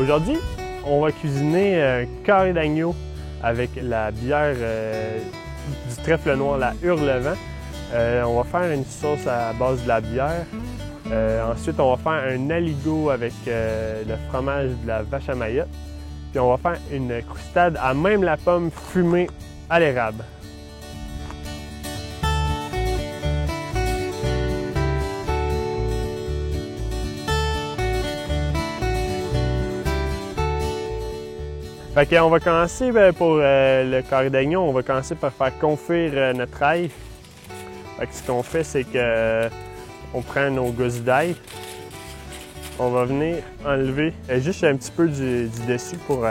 Aujourd'hui, on va cuisiner un carré d'agneau avec la bière du trèfle noir, la Hurlevent. On va faire une sauce à base de la bière. Ensuite, on va faire un aligot avec le fromage de la vache à Mayotte. Puis on va faire une croustade à même la pomme fumée à l'érable. Fait qu'on va commencer pour le carré d'agneau, on va commencer par faire confire notre ail. Fait que ce qu'on fait, c'est que on prend nos gousses d'ail. On va venir enlever juste un petit peu du dessus pour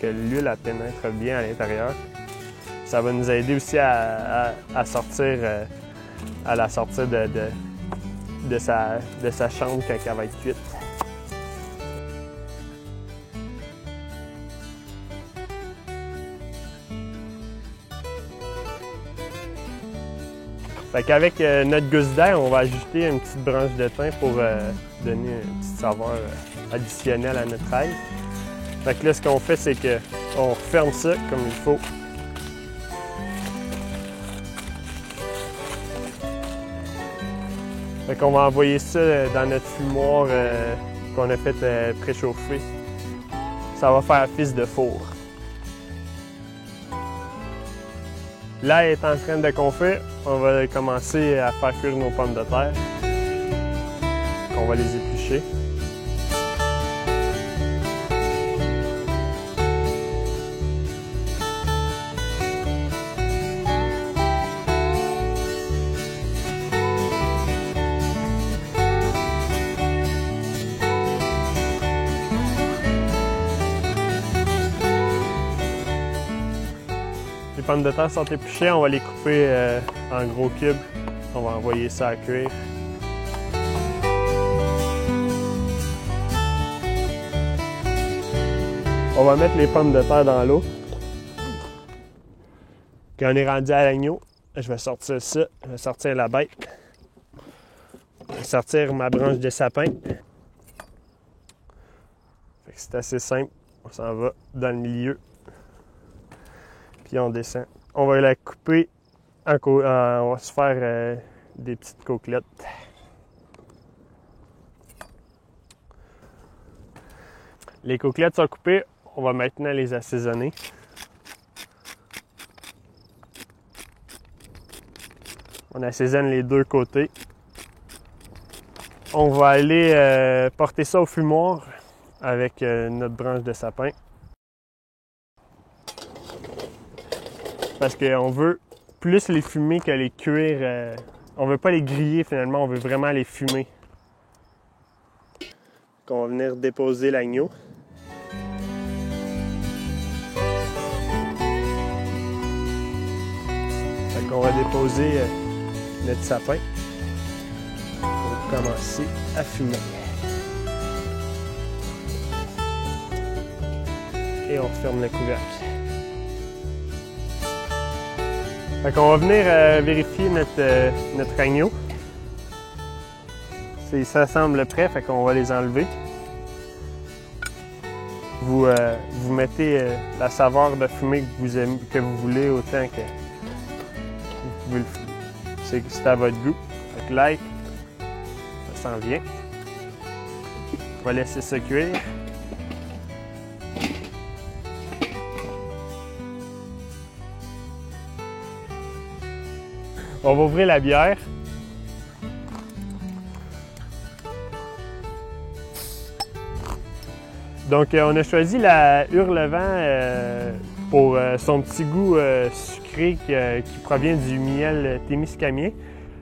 que l'huile pénètre bien à l'intérieur. Ça va nous aider aussi à sortir, à la sortir de sa chambre quand elle va être cuite. Fait qu'avec notre gousse d'ail, on va ajouter une petite branche de thym pour donner une petite saveur additionnelle à notre ail. Fait que là, ce qu'on fait, c'est qu'on referme ça comme il faut. Fait qu'on va envoyer ça dans notre fumoir qu'on a fait préchauffer. Ça va faire fils de four. L'ail est en train de confire, on va commencer à faire cuire nos pommes de terre. On va les éplucher. Les pommes de terre sont épluchées, on va les couper en gros cubes. On va envoyer ça à cuire. On va mettre les pommes de terre dans l'eau. Quand on est rendu à l'agneau, je vais sortir ça, je vais sortir la bête. Je vais sortir ma branche de sapin. C'est assez simple, on s'en va dans le milieu. Puis on descend. On va la couper, on va se faire des petites côtelettes. Les côtelettes sont coupées, on va maintenant les assaisonner. On assaisonne les deux côtés. On va aller porter ça au fumoir avec notre branche de sapin. Parce qu'on veut plus les fumer que les cuire. On veut pas les griller finalement, on veut vraiment les fumer. Donc on va venir déposer l'agneau. Fait qu'on va déposer notre sapin pour commencer à fumer. Et on ferme le couvercle. Fait qu'on va venir vérifier notre agneau. Ça semble prêt, fait qu'on va les enlever. Vous mettez la saveur de fumée que vous voulez autant que vous pouvez le fumer. C'est à votre goût. Fait que l'ail, ça s'en vient. On va laisser ça cuire. On va ouvrir la bière. Donc, on a choisi la Hurlevent pour son petit goût sucré qui provient du miel témiscamien.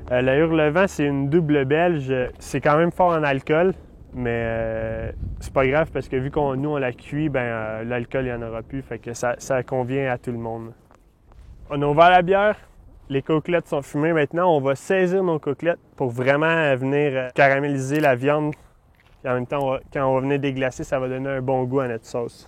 La Hurlevent, c'est une double belge. C'est quand même fort en alcool, mais c'est pas grave parce que vu qu'on nous on la cuit, l'alcool il n'y en aura plus, fait que ça convient à tout le monde. On a ouvert la bière. Les côtelettes sont fumées maintenant. On va saisir nos côtelettes pour vraiment venir caraméliser la viande. Et en même temps, quand on va venir déglacer, ça va donner un bon goût à notre sauce.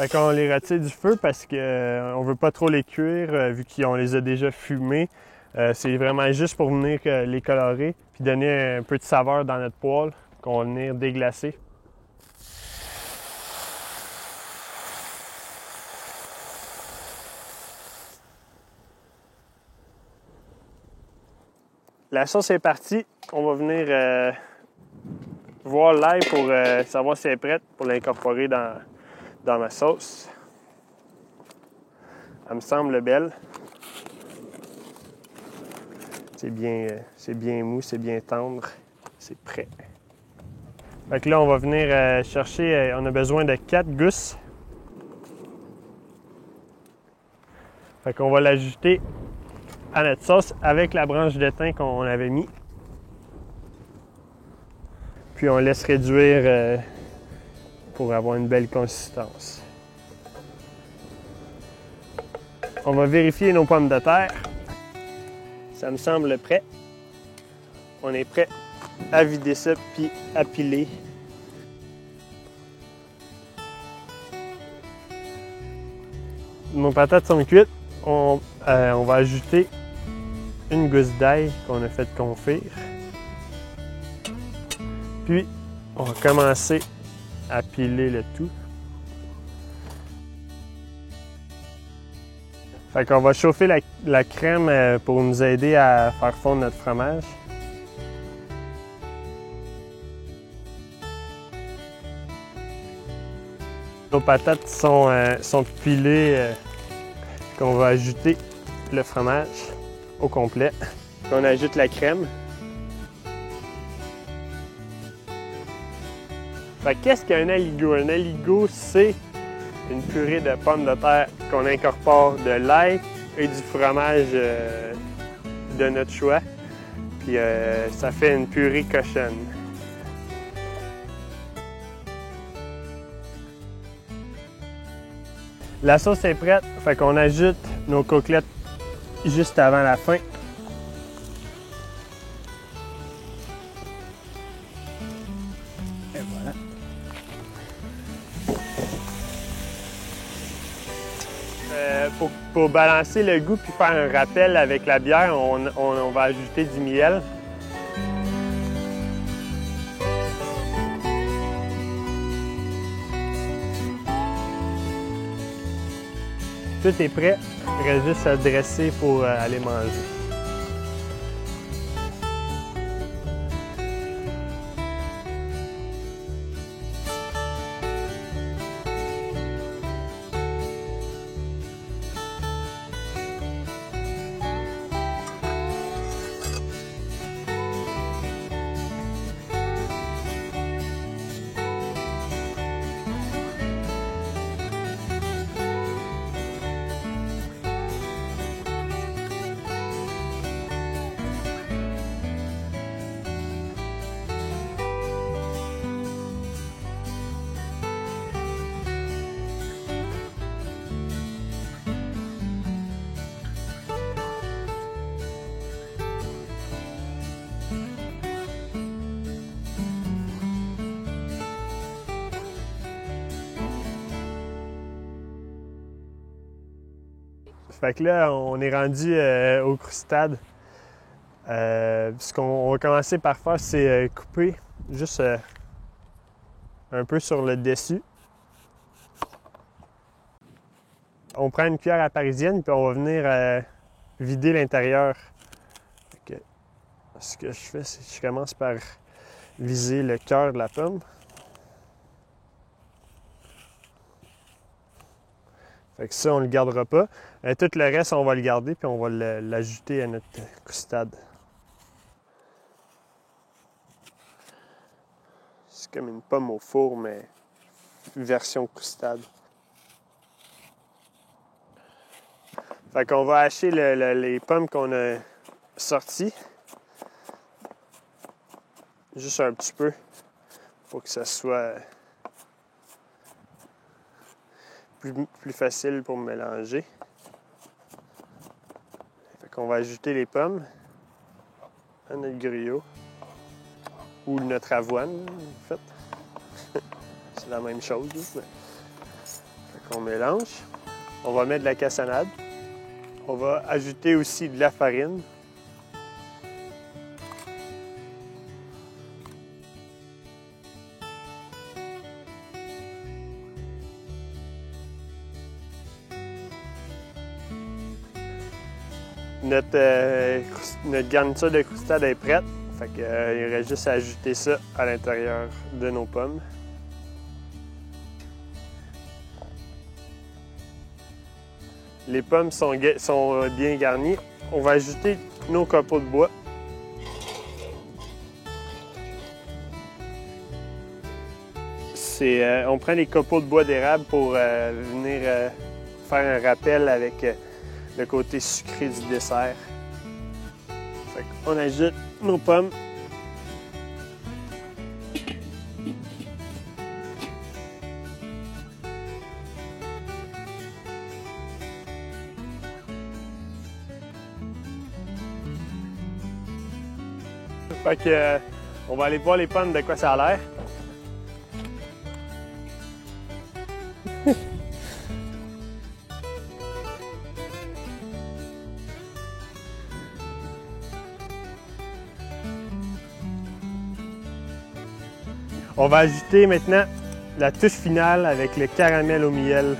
Fait qu'on les retire du feu parce qu'on ne veut pas trop les cuire vu qu'on les a déjà fumés. C'est vraiment juste pour venir les colorer puis donner un peu de saveur dans notre poêle qu'on va venir déglacer. La sauce est partie. On va venir voir l'ail pour savoir si elle est prête pour l'incorporer dans ma sauce. Elle me semble belle. C'est bien mou, c'est bien tendre. C'est prêt. Fait que là, on va venir chercher, on a besoin de 4 gousses. Fait qu'on va l'ajouter à notre sauce avec la branche de thym qu'on avait mis. Puis on laisse réduire pour avoir une belle consistance. On va vérifier nos pommes de terre. Ça me semble prêt. On est prêt à vider ça puis à piler. Nos patates sont cuites. On va ajouter une gousse d'ail qu'on a fait confire. Puis, on va commencer à piler le tout. Fait qu'on va chauffer la crème pour nous aider à faire fondre notre fromage. Nos patates sont pilées, qu'on va ajouter le fromage au complet. On ajoute la crème. Fait qu'est-ce qu'un aligot? Un aligot, c'est une purée de pommes de terre qu'on incorpore de l'ail et du fromage de notre choix. Puis ça fait une purée cochonne. La sauce est prête, fait qu'on ajoute nos côtelettes juste avant la fin. Et voilà. Pour balancer le goût puis faire un rappel avec la bière, on va ajouter du miel. Tout est prêt, il reste juste à dresser pour aller manger. Fait que là, on est rendu aux croustades. Ce qu'on va commencer par faire, c'est couper juste un peu sur le dessus. On prend une cuillère à parisienne, puis on va venir vider l'intérieur. Ce que je fais, c'est que je commence par viser le cœur de la pomme. Fait que ça, on ne le gardera pas. Tout le reste, on va le garder puis on va l'ajouter à notre croustade. C'est comme une pomme au four, mais version croustade. Fait qu'on va hacher les pommes qu'on a sorties. Juste un petit peu pour que ça soit plus facile pour mélanger. Fait qu'on va ajouter les pommes à notre griot ou notre avoine, en fait. C'est la même chose. Fait On mélange. On va mettre de la cassonade. On va ajouter aussi de la farine. Notre garniture de croustade est prête. Fait que, il reste juste à ajouter ça à l'intérieur de nos pommes. Les pommes sont bien garnies. On va ajouter nos copeaux de bois. On prend les copeaux de bois d'érable pour venir faire un rappel avec le côté sucré du dessert. Fait qu'on ajoute nos pommes. Fait que, on va aller voir les pommes de quoi ça a l'air. On va ajouter maintenant la touche finale avec le caramel au miel.